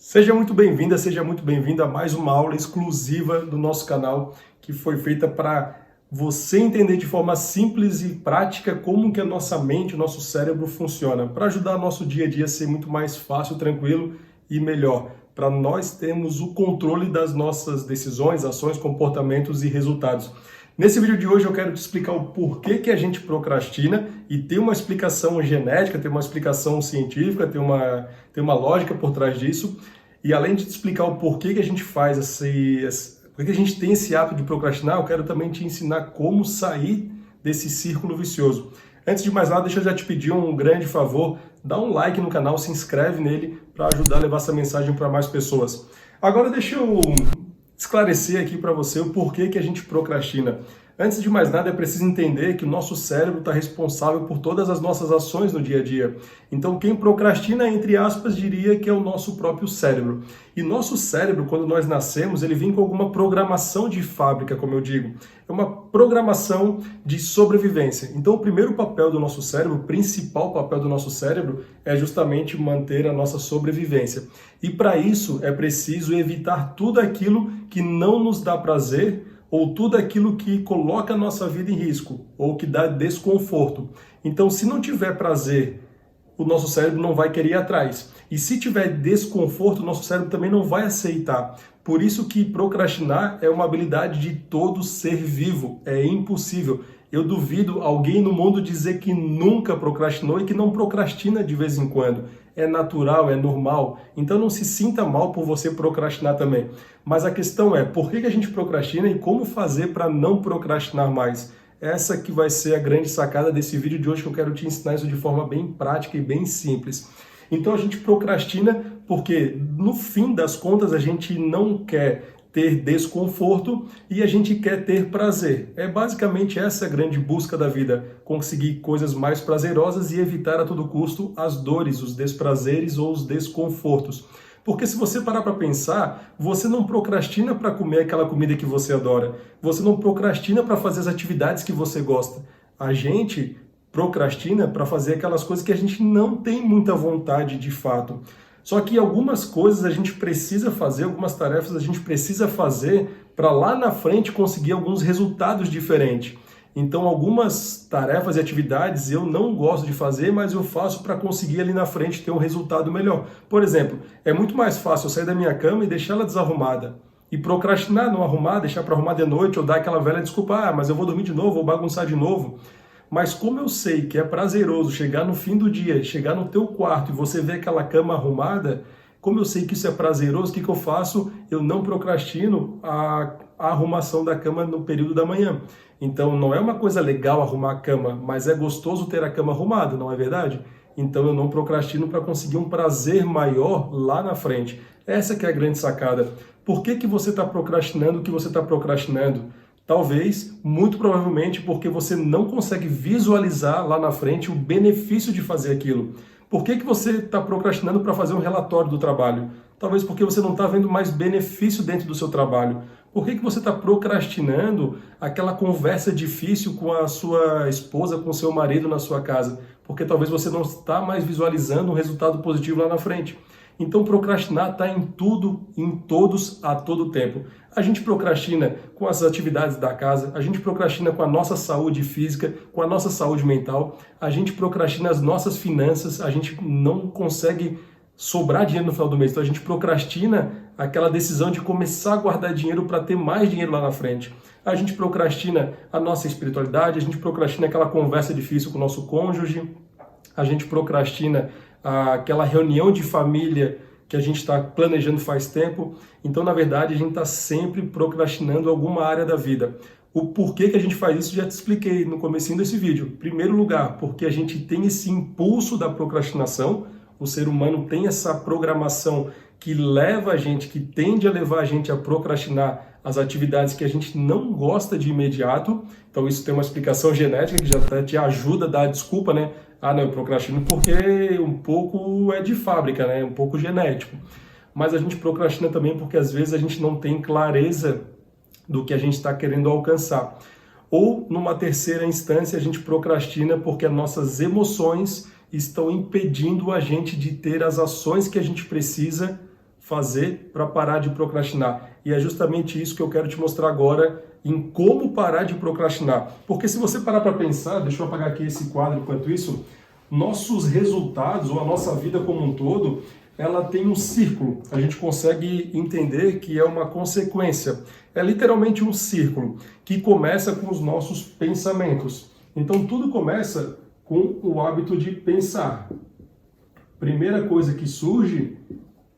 Seja muito bem-vinda, seja muito bem-vindo a mais uma aula exclusiva do nosso canal que foi feita para você entender de forma simples e prática como que a nossa mente, o nosso cérebro funciona, para ajudar o nosso dia a dia a ser muito mais fácil, tranquilo e melhor, para nós termos o controle das nossas decisões, ações, comportamentos e resultados. Nesse vídeo de hoje eu quero te explicar o porquê que a gente procrastina e tem uma explicação genética, tem uma explicação científica, tem uma lógica por trás disso. E além de te explicar o porquê que a gente faz porquê que a gente tem esse hábito de procrastinar, eu quero também te ensinar como sair desse círculo vicioso. Antes de mais nada, deixa eu já te pedir um grande favor, dá um like no canal, se inscreve nele para ajudar a levar essa mensagem para mais pessoas. Agora deixa eu esclarecer aqui para você o porquê que a gente procrastina. Antes de mais nada, é preciso entender que o nosso cérebro está responsável por todas as nossas ações no dia a dia. Então, quem procrastina, entre aspas, diria que é o nosso próprio cérebro. E nosso cérebro, quando nós nascemos, ele vem com alguma programação de fábrica, como eu digo. É uma programação de sobrevivência. Então, o primeiro papel do nosso cérebro, o principal papel do nosso cérebro, é justamente manter a nossa sobrevivência. E para isso, é preciso evitar tudo aquilo que não nos dá prazer, ou tudo aquilo que coloca a nossa vida em risco, ou que dá desconforto. Então, se não tiver prazer, o nosso cérebro não vai querer ir atrás. E se tiver desconforto, o nosso cérebro também não vai aceitar. Por isso que procrastinar é uma habilidade de todo ser vivo. É impossível. Eu duvido alguém no mundo dizer que nunca procrastinou e que não procrastina de vez em quando. É natural, é normal. Então não se sinta mal por você procrastinar também. Mas a questão é, por que a gente procrastina e como fazer para não procrastinar mais? Essa que vai ser a grande sacada desse vídeo de hoje, que eu quero te ensinar isso de forma bem prática e bem simples. Então a gente procrastina porque, no fim das contas, a gente não quer ter desconforto e a gente quer ter prazer. É basicamente essa a grande busca da vida, conseguir coisas mais prazerosas e evitar a todo custo as dores, os desprazeres ou os desconfortos. Porque se você parar para pensar, você não procrastina para comer aquela comida que você adora. Você não procrastina para fazer as atividades que você gosta. A gente procrastina para fazer aquelas coisas que a gente não tem muita vontade de fato. Só que algumas coisas a gente precisa fazer, algumas tarefas a gente precisa fazer para lá na frente conseguir alguns resultados diferentes. Então, algumas tarefas e atividades eu não gosto de fazer, mas eu faço para conseguir ali na frente ter um resultado melhor. Por exemplo, é muito mais fácil eu sair da minha cama e deixar ela desarrumada. E procrastinar, não arrumar, deixar para arrumar de noite ou dar aquela velha desculpa, mas eu vou dormir de novo, vou bagunçar de novo. Mas como eu sei que é prazeroso chegar no fim do dia, chegar no teu quarto e você ver aquela cama arrumada, como eu sei que isso é prazeroso, o que eu faço? Eu não procrastino a arrumação da cama no período da manhã. Então não é uma coisa legal arrumar a cama, mas é gostoso ter a cama arrumada, não é verdade? Então eu não procrastino para conseguir um prazer maior lá na frente. Essa que é a grande sacada. Por que você está procrastinando o que você está procrastinando? Talvez, muito provavelmente, porque você não consegue visualizar lá na frente o benefício de fazer aquilo. Por que você está procrastinando para fazer um relatório do trabalho? Talvez porque você não está vendo mais benefício dentro do seu trabalho. Por que você está procrastinando aquela conversa difícil com a sua esposa, com o seu marido na sua casa? Porque talvez você não está mais visualizando um resultado positivo lá na frente. Então procrastinar está em tudo, em todos, a todo tempo. A gente procrastina com as atividades da casa, a gente procrastina com a nossa saúde física, com a nossa saúde mental, a gente procrastina as nossas finanças, a gente não consegue sobrar dinheiro no final do mês, então a gente procrastina aquela decisão de começar a guardar dinheiro para ter mais dinheiro lá na frente. A gente procrastina a nossa espiritualidade, a gente procrastina aquela conversa difícil com o nosso cônjuge, a gente procrastina aquela reunião de família que a gente está planejando faz tempo. Então, na verdade, a gente está sempre procrastinando alguma área da vida. O porquê que a gente faz isso já te expliquei no comecinho desse vídeo. Em primeiro lugar, porque a gente tem esse impulso da procrastinação, o ser humano tem essa programação que leva a gente, que tende a levar a gente a procrastinar as atividades que a gente não gosta de imediato. Então isso tem uma explicação genética que já até te ajuda a dar a desculpa, né? Ah, não, eu procrastino porque um pouco é de fábrica, né? Um pouco genético. Mas a gente procrastina também porque às vezes a gente não tem clareza do que a gente está querendo alcançar. Ou, numa terceira instância, a gente procrastina porque as nossas emoções estão impedindo a gente de ter as ações que a gente precisa fazer para parar de procrastinar. E é justamente isso que eu quero te mostrar agora em como parar de procrastinar. Porque se você parar para pensar, deixa eu apagar aqui esse quadro enquanto isso, nossos resultados ou a nossa vida como um todo, ela tem um círculo. A gente consegue entender que é uma consequência. É literalmente um círculo que começa com os nossos pensamentos. Então tudo começa com o hábito de pensar. Primeira coisa que surge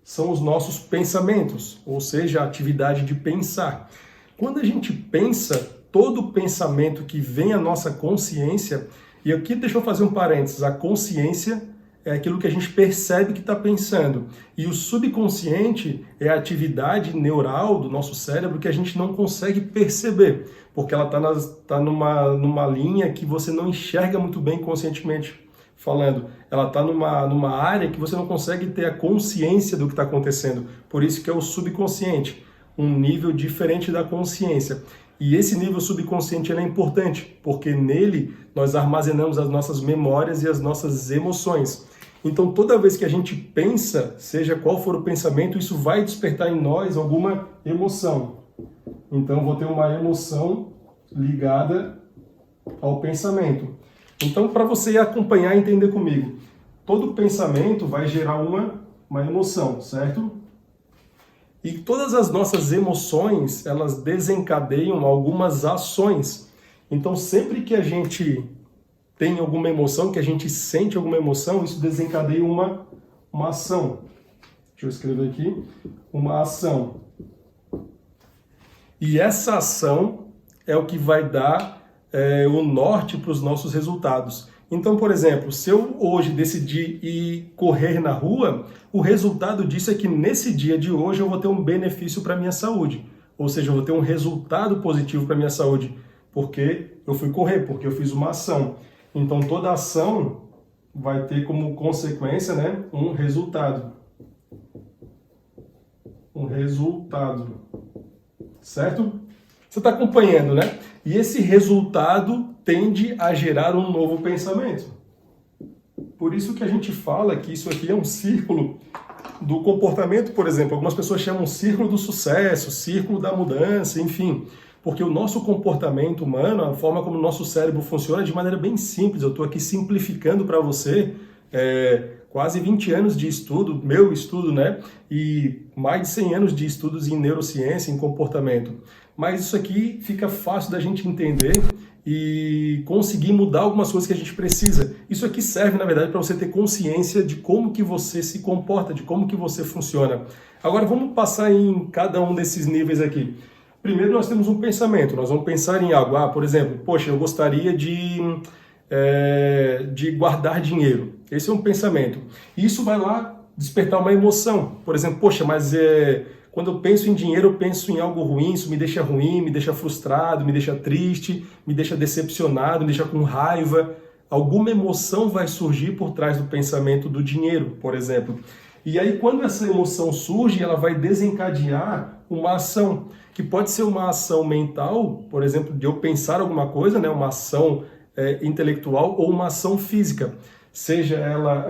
são os nossos pensamentos, ou seja, a atividade de pensar. Quando a gente pensa, todo pensamento que vem à nossa consciência, e aqui deixa eu fazer um parênteses, a consciência é aquilo que a gente percebe que está pensando, e o subconsciente é a atividade neural do nosso cérebro que a gente não consegue perceber, porque ela está numa linha que você não enxerga muito bem conscientemente falando. Ela está numa área que você não consegue ter a consciência do que está acontecendo. Por isso que é o subconsciente, um nível diferente da consciência. E esse nível subconsciente é importante, porque nele nós armazenamos as nossas memórias e as nossas emoções. Então toda vez que a gente pensa, seja qual for o pensamento, isso vai despertar em nós alguma emoção. Então eu vou ter uma emoção ligada ao pensamento. Então, para você acompanhar e entender comigo, todo pensamento vai gerar uma emoção, certo? E todas as nossas emoções, elas desencadeiam algumas ações. Então, sempre que a gente tem alguma emoção, que a gente sente alguma emoção, isso desencadeia uma ação. Deixa eu escrever aqui. Uma ação. E essa ação é o que vai dar o norte para os nossos resultados. Então, por exemplo, se eu hoje decidir ir correr na rua, o resultado disso é que nesse dia de hoje eu vou ter um benefício para a minha saúde. Ou seja, eu vou ter um resultado positivo para a minha saúde, porque eu fui correr, porque eu fiz uma ação. Então, toda ação vai ter como consequência, né, um resultado. Um resultado. Certo? Você está acompanhando, né? E esse resultado tende a gerar um novo pensamento. Por isso que a gente fala que isso aqui é um círculo do comportamento, por exemplo. Algumas pessoas chamam círculo do sucesso, círculo da mudança, enfim. Porque o nosso comportamento humano, a forma como o nosso cérebro funciona é de maneira bem simples. Eu estou aqui simplificando para você quase 20 anos de estudo, meu estudo, né? E mais de 100 anos de estudos em neurociência, em comportamento. Mas isso aqui fica fácil da gente entender e conseguir mudar algumas coisas que a gente precisa. Isso aqui serve, na verdade, para você ter consciência de como que você se comporta, de como que você funciona. Agora vamos passar em cada um desses níveis aqui. Primeiro nós temos um pensamento, nós vamos pensar em algo. Por exemplo, poxa, eu gostaria de guardar dinheiro. Esse é um pensamento. E isso vai lá despertar uma emoção. Por exemplo, poxa, mas quando eu penso em dinheiro, eu penso em algo ruim, isso me deixa ruim, me deixa frustrado, me deixa triste, me deixa decepcionado, me deixa com raiva. Alguma emoção vai surgir por trás do pensamento do dinheiro, por exemplo. E aí, quando essa emoção surge, ela vai desencadear uma ação, que pode ser uma ação mental, por exemplo, de eu pensar alguma coisa, né, uma ação intelectual, ou uma ação física. Seja ela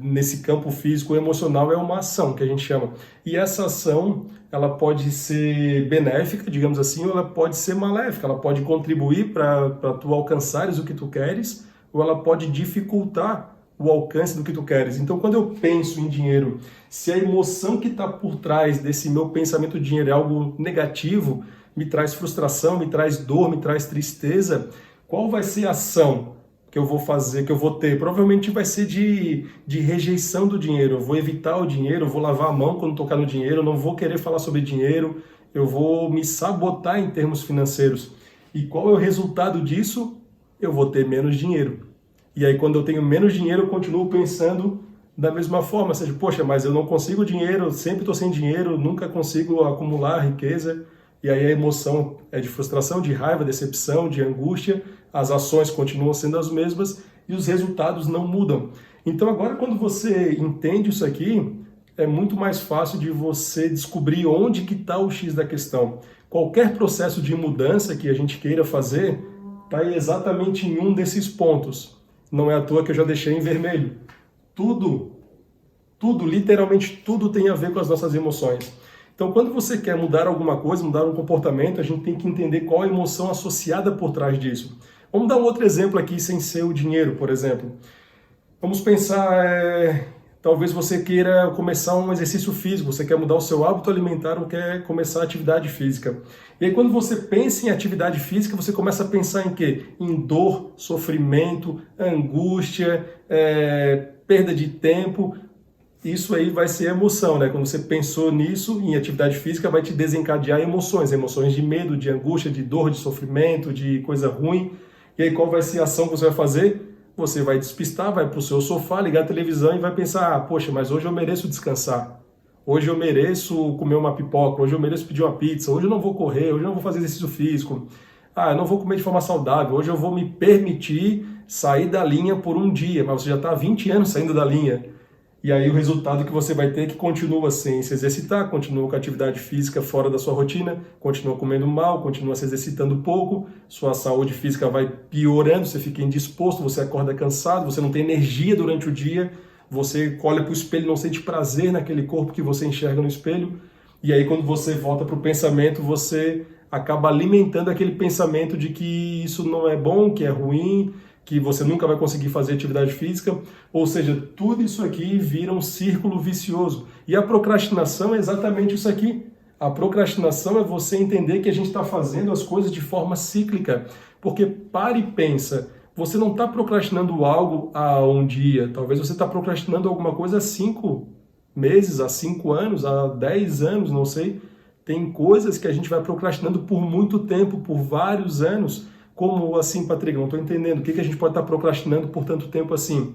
nesse campo físico ou emocional, é uma ação que a gente chama. E essa ação, ela pode ser benéfica, digamos assim, ou ela pode ser maléfica. Ela pode contribuir para tu alcançares o que tu queres, ou ela pode dificultar o alcance do que tu queres. Então, quando eu penso em dinheiro, se a emoção que está por trás desse meu pensamento de dinheiro é algo negativo, me traz frustração, me traz dor, me traz tristeza, qual vai ser a ação que eu vou fazer, que eu vou ter? Provavelmente vai ser de rejeição do dinheiro. Eu vou evitar o dinheiro, eu vou lavar a mão quando tocar no dinheiro, eu não vou querer falar sobre dinheiro, eu vou me sabotar em termos financeiros. E qual é o resultado disso? Eu vou ter menos dinheiro. E aí, quando eu tenho menos dinheiro, eu continuo pensando da mesma forma. Ou seja, poxa, mas eu não consigo dinheiro, sempre estou sem dinheiro, nunca consigo acumular riqueza. E aí a emoção é de frustração, de raiva, decepção, de angústia. As ações continuam sendo as mesmas e os resultados não mudam. Então agora, quando você entende isso aqui, é muito mais fácil de você descobrir onde que está o X da questão. Qualquer processo de mudança que a gente queira fazer está exatamente em um desses pontos. Não é à toa que eu já deixei em vermelho. Tudo Tudo, literalmente tudo tem a ver com as nossas emoções. Então, quando você quer mudar alguma coisa, mudar um comportamento, a gente tem que entender qual a emoção associada por trás disso. Vamos dar um outro exemplo aqui, sem ser o dinheiro, por exemplo. Vamos pensar, talvez você queira começar um exercício físico, você quer mudar o seu hábito alimentar ou quer começar a atividade física. E aí quando você pensa em atividade física, você começa a pensar em quê? Em dor, sofrimento, angústia, perda de tempo. Isso aí vai ser emoção, né? Quando você pensou nisso, em atividade física, vai te desencadear emoções. Emoções de medo, de angústia, de dor, de sofrimento, de coisa ruim. E aí qual vai ser a ação que você vai fazer? Você vai despistar, vai para o seu sofá, ligar a televisão e vai pensar, poxa, mas hoje eu mereço descansar. Hoje eu mereço comer uma pipoca, hoje eu mereço pedir uma pizza, hoje eu não vou correr, hoje eu não vou fazer exercício físico. Eu não vou comer de forma saudável, hoje eu vou me permitir sair da linha por um dia, mas você já está há 20 anos saindo da linha. E aí o resultado que você vai ter é que continua sem se exercitar, continua com a atividade física fora da sua rotina, continua comendo mal, continua se exercitando pouco, sua saúde física vai piorando, você fica indisposto, você acorda cansado, você não tem energia durante o dia, você olha para o espelho e não sente prazer naquele corpo que você enxerga no espelho, e aí quando você volta para o pensamento, você acaba alimentando aquele pensamento de que isso não é bom, que é ruim, que você nunca vai conseguir fazer atividade física, ou seja, tudo isso aqui vira um círculo vicioso. E a procrastinação é exatamente isso aqui. A procrastinação é você entender que a gente está fazendo as coisas de forma cíclica, porque para e pensa, você não está procrastinando algo há um dia, talvez você está procrastinando alguma coisa há 5 meses, há 5 anos, há 10 anos, não sei. Tem coisas que a gente vai procrastinando por muito tempo, por vários anos. Como assim, Patrick? Não estou entendendo. O que a gente pode estar procrastinando por tanto tempo assim?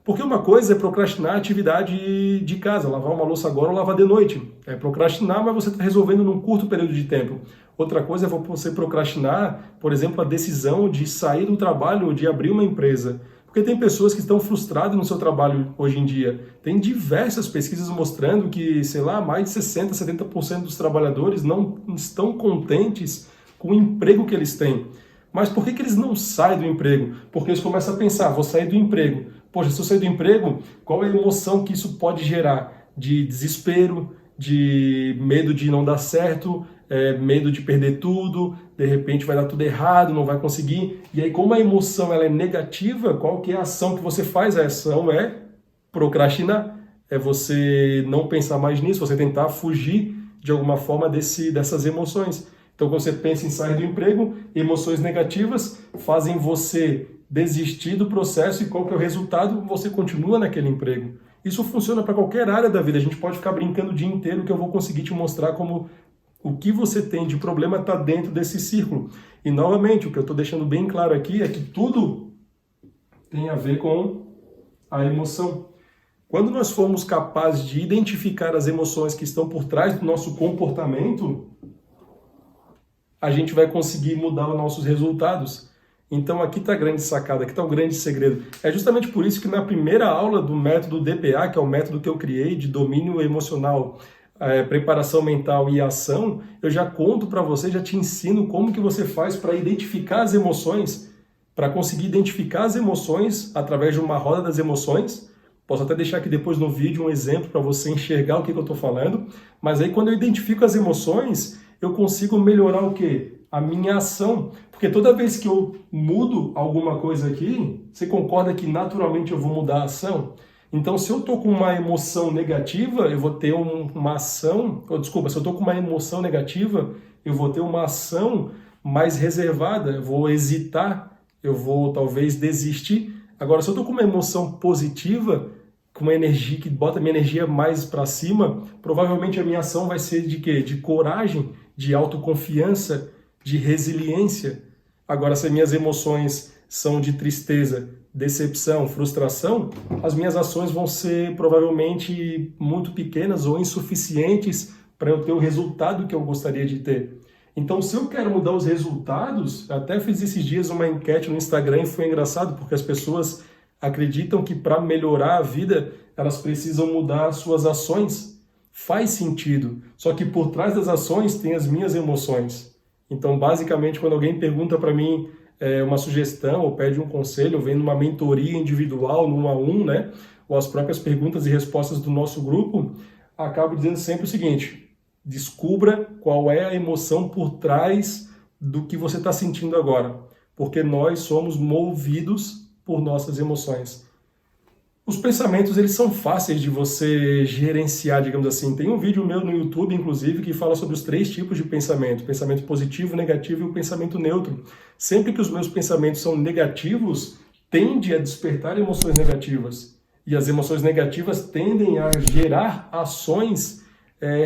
Porque uma coisa é procrastinar a atividade de casa, lavar uma louça agora ou lavar de noite. É procrastinar, mas você está resolvendo num curto período de tempo. Outra coisa é você procrastinar, por exemplo, a decisão de sair do trabalho ou de abrir uma empresa. Porque tem pessoas que estão frustradas no seu trabalho hoje em dia. Tem diversas pesquisas mostrando que, sei lá, mais de 60%, 70% dos trabalhadores não estão contentes com o emprego que eles têm. Mas por que eles não saem do emprego? Porque eles começam a pensar, vou sair do emprego. Poxa, se eu sair do emprego, qual é a emoção que isso pode gerar? De desespero, de medo de não dar certo, medo de perder tudo, de repente vai dar tudo errado, não vai conseguir. E aí, como a emoção ela é negativa, qual que é a ação que você faz? A ação é procrastinar. É você não pensar mais nisso, você tentar fugir de alguma forma dessas emoções. Então, quando você pensa em sair do emprego, emoções negativas fazem você desistir do processo e qual que é o resultado? Você continua naquele emprego. Isso funciona para qualquer área da vida. A gente pode ficar brincando o dia inteiro que eu vou conseguir te mostrar como o que você tem de problema está dentro desse círculo. E, novamente, o que eu estou deixando bem claro aqui é que tudo tem a ver com a emoção. Quando nós formos capazes de identificar as emoções que estão por trás do nosso comportamento, a gente vai conseguir mudar os nossos resultados. Então aqui está a grande sacada, aqui está o grande segredo. É justamente por isso que na primeira aula do método DPA, que é o método que eu criei de domínio emocional, preparação mental e ação, eu já conto para você, já te ensino como que você faz para identificar as emoções, para conseguir identificar as emoções através de uma roda das emoções. Posso até deixar aqui depois no vídeo um exemplo para você enxergar o que eu estou falando. Mas aí quando eu identifico as emoções, eu consigo melhorar o quê? A minha ação. Porque toda vez que eu mudo alguma coisa aqui, você concorda que naturalmente eu vou mudar a ação? Então, se eu estou com uma emoção negativa, eu vou ter uma ação... se eu estou com uma emoção negativa, eu vou ter uma ação mais reservada, eu vou hesitar, eu vou talvez desistir. Agora, se eu estou com uma emoção positiva, com uma energia que bota a minha energia mais para cima, provavelmente a minha ação vai ser de quê? De coragem, de autoconfiança, de resiliência. Agora, se as minhas emoções são de tristeza, decepção, frustração, as minhas ações vão ser provavelmente muito pequenas ou insuficientes para eu ter o resultado que eu gostaria de ter. Então, se eu quero mudar os resultados, até fiz esses dias uma enquete no Instagram e foi engraçado, porque as pessoas acreditam que para melhorar a vida, elas precisam mudar as suas ações. Faz sentido, só que por trás das ações tem as minhas emoções. Então, basicamente, quando alguém pergunta para mim uma sugestão ou pede um conselho, ou vem numa mentoria individual, no 1 a 1, né? ou as próprias perguntas e respostas do nosso grupo, acabo dizendo sempre o seguinte: descubra qual é a emoção por trás do que você está sentindo agora, porque nós somos movidos por nossas emoções. Os pensamentos, eles são fáceis de você gerenciar, digamos assim. Tem um vídeo meu no YouTube, inclusive, que fala sobre os 3 tipos de pensamento: pensamento positivo, negativo e o pensamento neutro. Sempre que os meus pensamentos são negativos, tende a despertar emoções negativas. E as emoções negativas tendem a gerar ações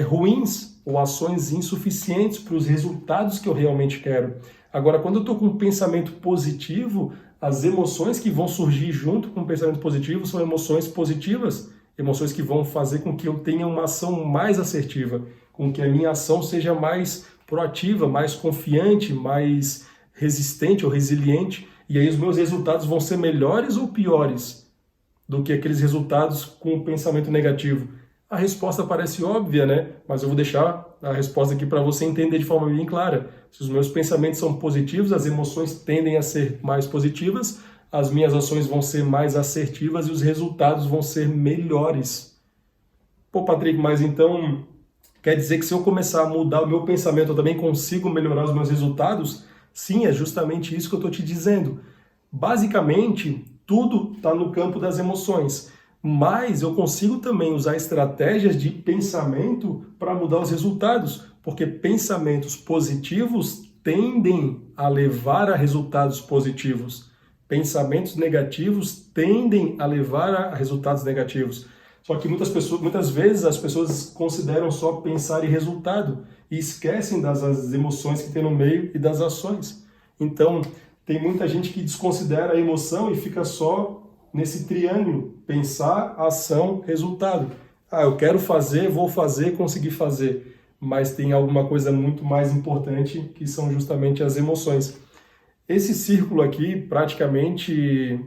ruins ou ações insuficientes para os resultados que eu realmente quero. Agora, quando eu estou com um pensamento positivo, as emoções que vão surgir junto com o pensamento positivo são emoções positivas, emoções que vão fazer com que eu tenha uma ação mais assertiva, com que a minha ação seja mais proativa, mais confiante, mais resistente ou resiliente, e aí os meus resultados vão ser melhores ou piores do que aqueles resultados com o pensamento negativo. A resposta parece óbvia, né? Mas eu vou deixar a resposta aqui para você entender de forma bem clara. Se os meus pensamentos são positivos, as emoções tendem a ser mais positivas, as minhas ações vão ser mais assertivas e os resultados vão ser melhores. Pô, Patrick, mas então quer dizer que se eu começar a mudar o meu pensamento, eu também consigo melhorar os meus resultados? Sim, é justamente isso que eu estou te dizendo. Basicamente, tudo está no campo das emoções. Mas eu consigo também usar estratégias de pensamento para mudar os resultados, porque pensamentos positivos tendem a levar a resultados positivos. Pensamentos negativos tendem a levar a resultados negativos. Só que muitas vezes as pessoas consideram só pensar em resultado e esquecem das emoções que tem no meio e das ações. Então, tem muita gente que desconsidera a emoção e fica só nesse triângulo: pensar, ação, resultado. Eu quero fazer, vou fazer, conseguir fazer. Mas tem alguma coisa muito mais importante, que são justamente as emoções. Esse círculo aqui praticamente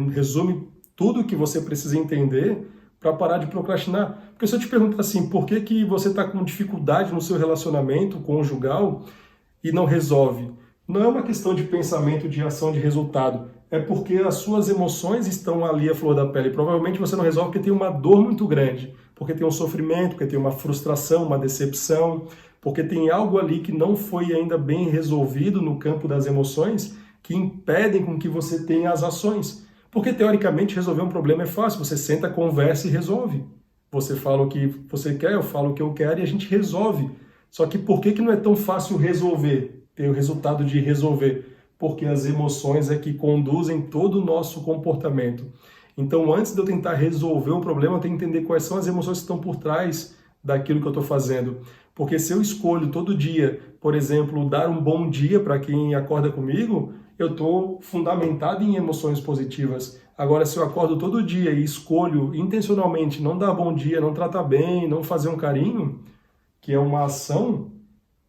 resume tudo o que você precisa entender para parar de procrastinar. Porque se eu te perguntar assim, por que você está com dificuldade no seu relacionamento conjugal e não resolve? Não é uma questão de pensamento, de ação, de resultado. É porque as suas emoções estão ali à flor da pele. Provavelmente você não resolve porque tem uma dor muito grande, porque tem um sofrimento, porque tem uma frustração, uma decepção, porque tem algo ali que não foi ainda bem resolvido no campo das emoções, que impedem com que você tenha as ações. Porque, teoricamente, resolver um problema é fácil. Você senta, conversa e resolve. Você fala o que você quer, eu falo o que eu quero e a gente resolve. Só que por que não é tão fácil resolver? Ter o resultado de resolver? Porque as emoções é que conduzem todo o nosso comportamento. Então, antes de eu tentar resolver um problema, eu tenho que entender quais são as emoções que estão por trás daquilo que eu estou fazendo. Porque se eu escolho todo dia, por exemplo, dar um bom dia para quem acorda comigo, eu estou fundamentado em emoções positivas. Agora, se eu acordo todo dia e escolho intencionalmente não dar bom dia, não tratar bem, não fazer um carinho, que é uma ação,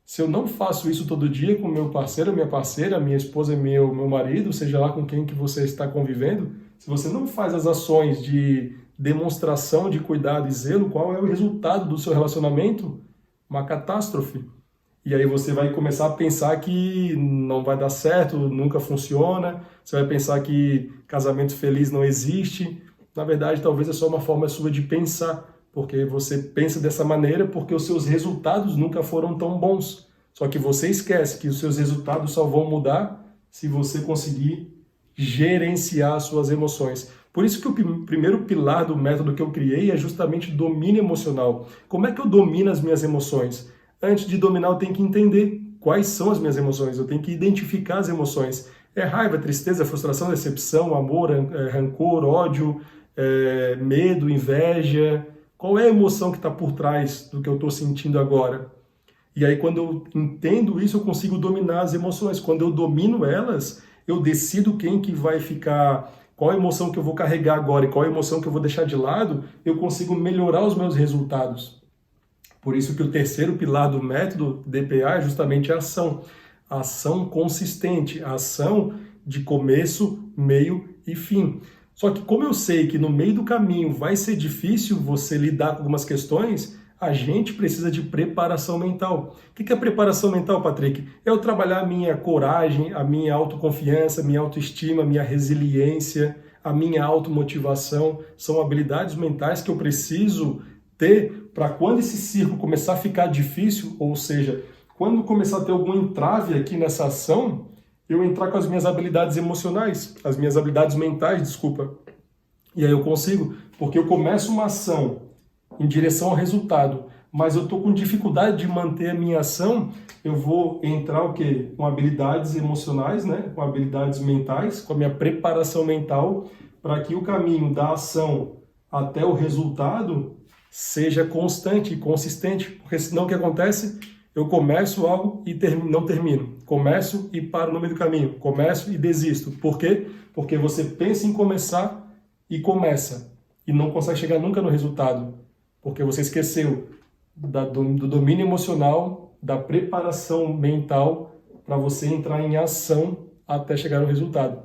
se eu não faço isso todo dia com meu parceiro, minha parceira, minha esposa e meu marido, seja lá com quem que você está convivendo, se você não faz as ações de demonstração de cuidado e zelo, qual é o resultado do seu relacionamento? Uma catástrofe. E aí você vai começar a pensar que não vai dar certo, nunca funciona, você vai pensar que casamento feliz não existe. Na verdade, talvez é só uma forma sua de pensar, porque você pensa dessa maneira porque os seus resultados nunca foram tão bons. Só que você esquece que os seus resultados só vão mudar se você conseguir gerenciar as suas emoções. Por isso que o primeiro pilar do método que eu criei é justamente o domínio emocional. Como é que eu domino as minhas emoções? Antes de dominar, eu tenho que entender quais são as minhas emoções, eu tenho que identificar as emoções. É raiva, tristeza, frustração, decepção, amor, rancor, ódio, medo, inveja. Qual é a emoção que está por trás do que eu estou sentindo agora? E aí, quando eu entendo isso, eu consigo dominar as emoções. Quando eu domino elas, eu decido quem que vai ficar, qual a emoção que eu vou carregar agora e qual a emoção que eu vou deixar de lado, eu consigo melhorar os meus resultados. Por isso que o terceiro pilar do método DPA é justamente a ação. A ação consistente, a ação de começo, meio e fim. Só que como eu sei que no meio do caminho vai ser difícil você lidar com algumas questões, a gente precisa de preparação mental. O que é preparação mental, Patrick? É eu trabalhar a minha coragem, a minha autoconfiança, a minha autoestima, a minha resiliência, a minha automotivação, são habilidades mentais que eu preciso ter para quando esse círculo começar a ficar difícil, ou seja, quando começar a ter algum entrave aqui nessa ação, eu entrar com as minhas habilidades emocionais, as minhas habilidades mentais, desculpa. E aí eu consigo, porque eu começo uma ação em direção ao resultado, mas eu estou com dificuldade de manter a minha ação, eu vou entrar o quê? Com habilidades emocionais, né? Com habilidades mentais, com a minha preparação mental, para que o caminho da ação até o resultado seja constante e consistente, porque senão o que acontece? Eu começo algo e não termino. Começo e paro no meio do caminho. Começo e desisto. Por quê? Porque você pensa em começar e começa. E não consegue chegar nunca no resultado. Porque você esqueceu do domínio emocional, da preparação mental para você entrar em ação até chegar no resultado.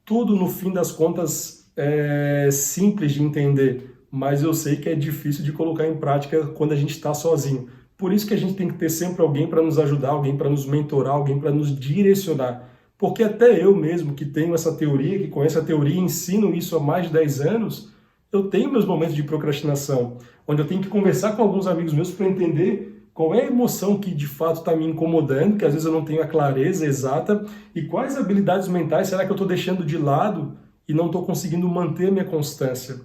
Tudo, no fim das contas, é simples de entender, mas eu sei que é difícil de colocar em prática quando a gente está sozinho. Por isso que a gente tem que ter sempre alguém para nos ajudar, alguém para nos mentorar, alguém para nos direcionar. Porque até eu mesmo, que tenho essa teoria, que conheço a teoria e ensino isso há mais de 10 anos, eu tenho meus momentos de procrastinação, onde eu tenho que conversar com alguns amigos meus para entender qual é a emoção que de fato está me incomodando, que às vezes eu não tenho a clareza exata, e quais habilidades mentais será que eu estou deixando de lado e não estou conseguindo manter a minha constância.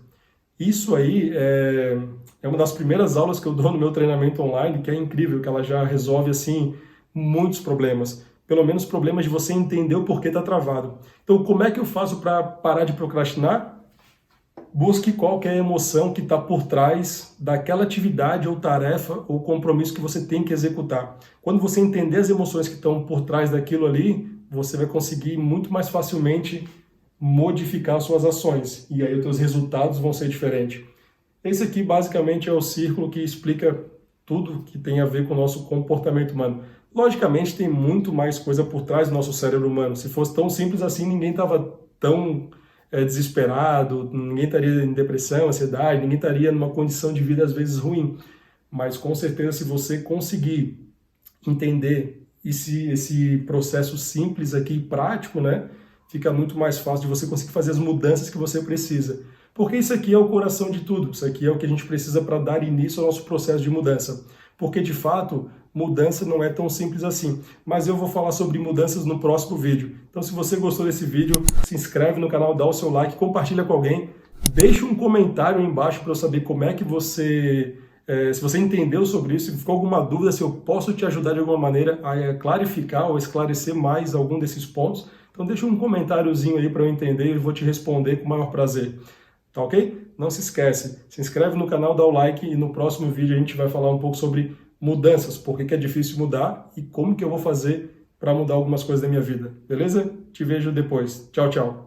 Isso aí é uma das primeiras aulas que eu dou no meu treinamento online, que é incrível, que ela já resolve assim muitos problemas. Pelo menos problemas de você entender o porquê está travado. Então, como é que eu faço para parar de procrastinar? Busque qual que é a emoção que está por trás daquela atividade ou tarefa ou compromisso que você tem que executar. Quando você entender as emoções que estão por trás daquilo ali, você vai conseguir muito mais facilmente modificar suas ações. E aí os seus resultados vão ser diferentes. Esse aqui basicamente é o círculo que explica tudo que tem a ver com o nosso comportamento humano. Logicamente tem muito mais coisa por trás do nosso cérebro humano. Se fosse tão simples assim, ninguém estava tão desesperado, ninguém estaria em depressão, ansiedade, ninguém estaria numa condição de vida às vezes ruim. Mas com certeza, se você conseguir entender esse processo simples aqui, prático, né, fica muito mais fácil de você conseguir fazer as mudanças que você precisa. Porque isso aqui é o coração de tudo, isso aqui é o que a gente precisa para dar início ao nosso processo de mudança. Porque, de fato, mudança não é tão simples assim. Mas eu vou falar sobre mudanças no próximo vídeo. Então, se você gostou desse vídeo, se inscreve no canal, dá o seu like, compartilha com alguém, deixa um comentário aí embaixo para eu saber como é que você... se você entendeu sobre isso, se ficou alguma dúvida, se eu posso te ajudar de alguma maneira a clarificar ou esclarecer mais algum desses pontos, então deixa um comentáriozinho aí para eu entender e eu vou te responder com o maior prazer. Tá ok? Não se esquece, se inscreve no canal, dá o like e no próximo vídeo a gente vai falar um pouco sobre mudanças, por que é difícil mudar e como que eu vou fazer para mudar algumas coisas da minha vida. Beleza? Te vejo depois. Tchau, tchau.